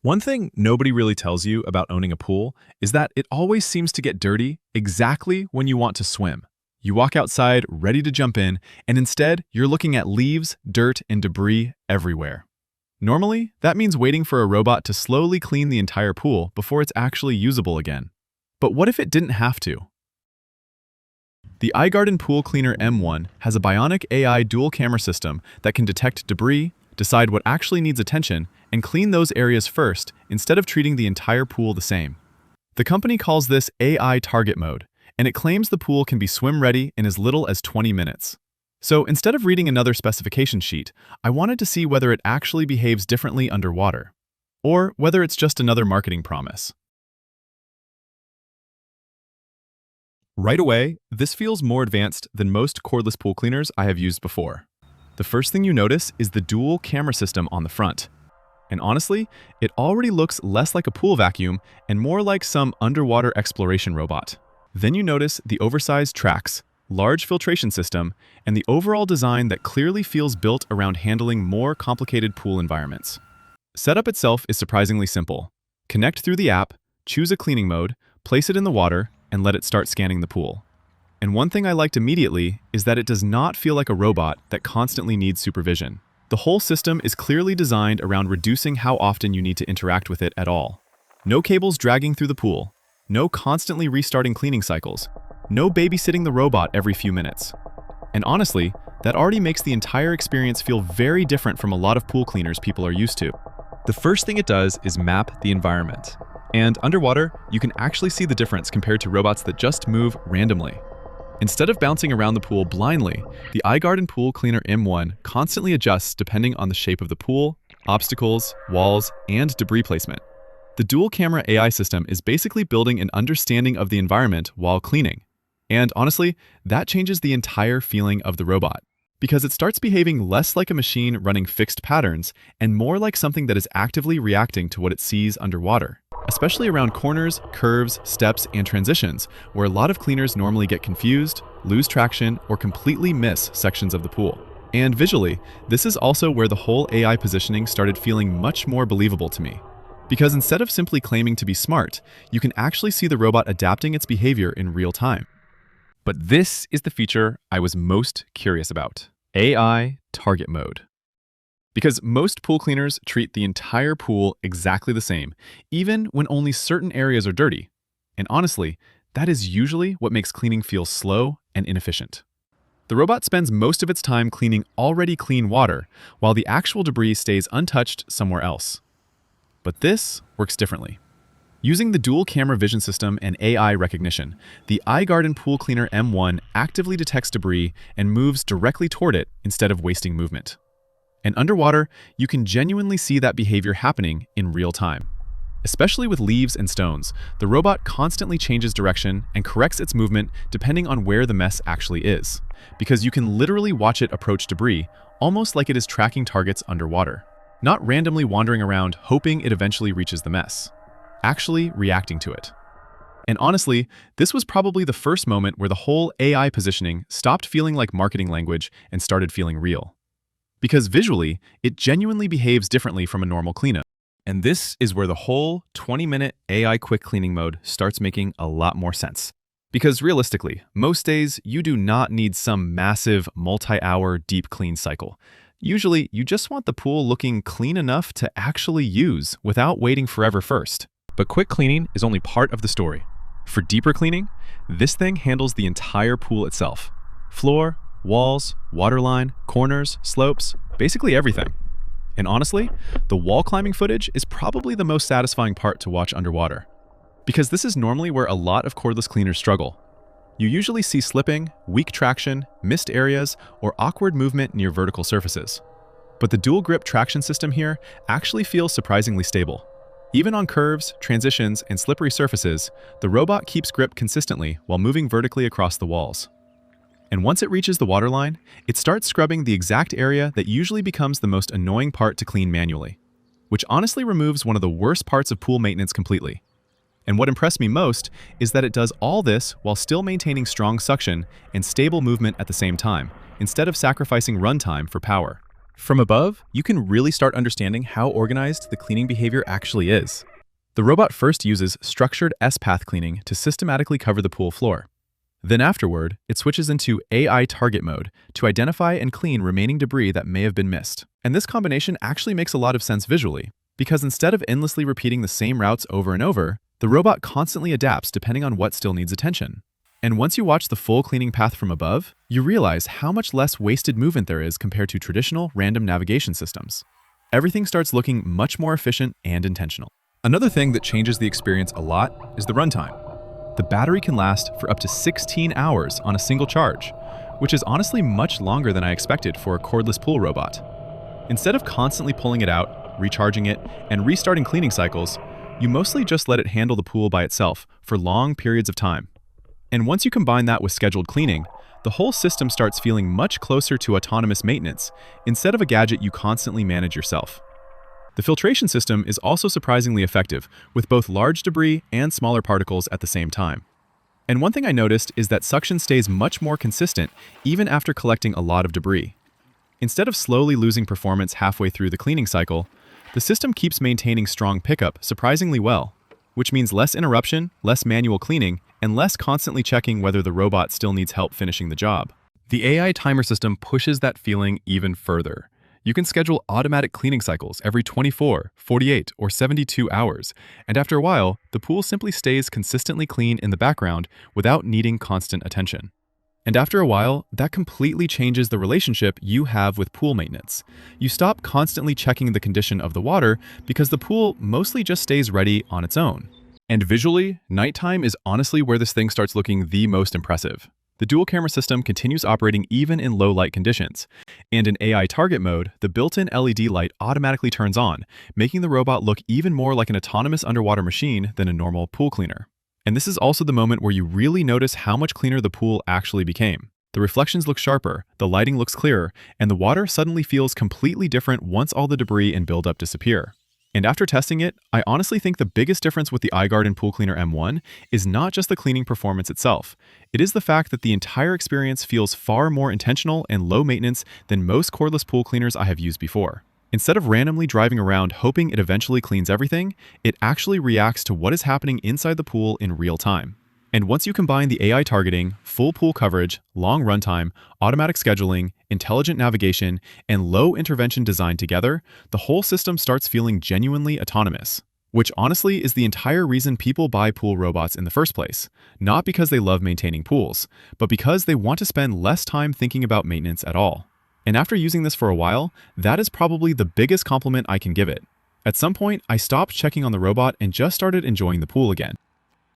One thing nobody really tells you about owning a pool is that it always seems to get dirty exactly when you want to swim. You walk outside ready to jump in, and instead you're looking at leaves, dirt, and debris everywhere. Normally, that means waiting for a robot to slowly clean the entire pool before it's actually usable again. But what if it didn't have to? The iGarden Pool Cleaner M1 has a bionic AI dual camera system that can detect debris, decide what actually needs attention, and clean those areas first instead of treating the entire pool the same. The company calls this AI Target Mode, and it claims the pool can be swim-ready in as little as 20 minutes. So instead of reading another specification sheet, I wanted to see whether it actually behaves differently underwater, or whether it's just another marketing promise. Right away, this feels more advanced than most cordless pool cleaners I have used before. The first thing you notice is the dual camera system on the front. And honestly, it already looks less like a pool vacuum and more like some underwater exploration robot. Then you notice the oversized tracks, large filtration system, and the overall design that clearly feels built around handling more complicated pool environments. Setup itself is surprisingly simple. Connect through the app, choose a cleaning mode, place it in the water, and let it start scanning the pool. And one thing I liked immediately is that it does not feel like a robot that constantly needs supervision. The whole system is clearly designed around reducing how often you need to interact with it at all. No cables dragging through the pool, no constantly restarting cleaning cycles, no babysitting the robot every few minutes. And honestly, that already makes the entire experience feel very different from a lot of pool cleaners people are used to. The first thing it does is map the environment. And underwater, you can actually see the difference compared to robots that just move randomly. Instead of bouncing around the pool blindly, the iGarden Pool Cleaner M1 constantly adjusts depending on the shape of the pool, obstacles, walls, and debris placement. The dual camera AI system is basically building an understanding of the environment while cleaning. And honestly, that changes the entire feeling of the robot, because it starts behaving less like a machine running fixed patterns and more like something that is actively reacting to what it sees underwater, especially around corners, curves, steps, and transitions, where a lot of cleaners normally get confused, lose traction, or completely miss sections of the pool. And visually, this is also where the whole AI positioning started feeling much more believable to me. Because instead of simply claiming to be smart, you can actually see the robot adapting its behavior in real time. But this is the feature I was most curious about: AI Target Mode. Because most pool cleaners treat the entire pool exactly the same, even when only certain areas are dirty. And honestly, that is usually what makes cleaning feel slow and inefficient. The robot spends most of its time cleaning already clean water, while the actual debris stays untouched somewhere else. But this works differently. Using the dual camera vision system and AI recognition, the iGarden Pool Cleaner M1 actively detects debris and moves directly toward it instead of wasting movement. And underwater, you can genuinely see that behavior happening in real time. Especially with leaves and stones, the robot constantly changes direction and corrects its movement depending on where the mess actually is, because you can literally watch it approach debris almost like it is tracking targets underwater, not randomly wandering around hoping it eventually reaches the mess, actually reacting to it. And honestly, this was probably the first moment where the whole AI positioning stopped feeling like marketing language and started feeling real. Because visually, it genuinely behaves differently from a normal cleanup. And this is where the whole 20-minute AI quick cleaning mode starts making a lot more sense. Because realistically, most days, you do not need some massive multi-hour deep clean cycle. Usually, you just want the pool looking clean enough to actually use without waiting forever first. But quick cleaning is only part of the story. For deeper cleaning, this thing handles the entire pool itself. Floor, walls, waterline, corners, slopes, basically everything. And honestly, the wall climbing footage is probably the most satisfying part to watch underwater. Because this is normally where a lot of cordless cleaners struggle. You usually see slipping, weak traction, missed areas, or awkward movement near vertical surfaces. But the dual grip traction system here actually feels surprisingly stable. Even on curves, transitions, and slippery surfaces, the robot keeps grip consistently while moving vertically across the walls. And once it reaches the waterline, it starts scrubbing the exact area that usually becomes the most annoying part to clean manually, which honestly removes one of the worst parts of pool maintenance completely. And what impressed me most is that it does all this while still maintaining strong suction and stable movement at the same time, instead of sacrificing runtime for power. From above, you can really start understanding how organized the cleaning behavior actually is. The robot first uses structured S-path cleaning to systematically cover the pool floor. Then afterward, it switches into AI target mode to identify and clean remaining debris that may have been missed. And this combination actually makes a lot of sense visually, because instead of endlessly repeating the same routes over and over, the robot constantly adapts depending on what still needs attention. And once you watch the full cleaning path from above, you realize how much less wasted movement there is compared to traditional random navigation systems. Everything starts looking much more efficient and intentional. Another thing that changes the experience a lot is the runtime. The battery can last for up to 16 hours on a single charge, which is honestly much longer than I expected for a cordless pool robot. Instead of constantly pulling it out, recharging it, and restarting cleaning cycles, you mostly just let it handle the pool by itself for long periods of time. And once you combine that with scheduled cleaning, the whole system starts feeling much closer to autonomous maintenance instead of a gadget you constantly manage yourself. The filtration system is also surprisingly effective, with both large debris and smaller particles at the same time. And one thing I noticed is that suction stays much more consistent even after collecting a lot of debris. Instead of slowly losing performance halfway through the cleaning cycle, the system keeps maintaining strong pickup surprisingly well, which means less interruption, less manual cleaning, and less constantly checking whether the robot still needs help finishing the job. The AI timer system pushes that feeling even further. You can schedule automatic cleaning cycles every 24, 48, or 72 hours, and after a while, the pool simply stays consistently clean in the background without needing constant attention. And after a while, that completely changes the relationship you have with pool maintenance. You stop constantly checking the condition of the water because the pool mostly just stays ready on its own. And visually, nighttime is honestly where this thing starts looking the most impressive. The dual camera system continues operating even in low light conditions. And in AI target mode, the built-in LED light automatically turns on, making the robot look even more like an autonomous underwater machine than a normal pool cleaner. And this is also the moment where you really notice how much cleaner the pool actually became. The reflections look sharper, the lighting looks clearer, and the water suddenly feels completely different once all the debris and buildup disappear. And after testing it, I honestly think the biggest difference with the iGarden Pool Cleaner M1 is not just the cleaning performance itself. It is the fact that the entire experience feels far more intentional and low maintenance than most cordless pool cleaners I have used before. Instead of randomly driving around hoping it eventually cleans everything, it actually reacts to what is happening inside the pool in real time. And once you combine the AI targeting, full pool coverage, long runtime, automatic scheduling, intelligent navigation, and low intervention design together, the whole system starts feeling genuinely autonomous. Which honestly is the entire reason people buy pool robots in the first place. Not because they love maintaining pools, but because they want to spend less time thinking about maintenance at all. And after using this for a while, that is probably the biggest compliment I can give it. At some point, I stopped checking on the robot and just started enjoying the pool again.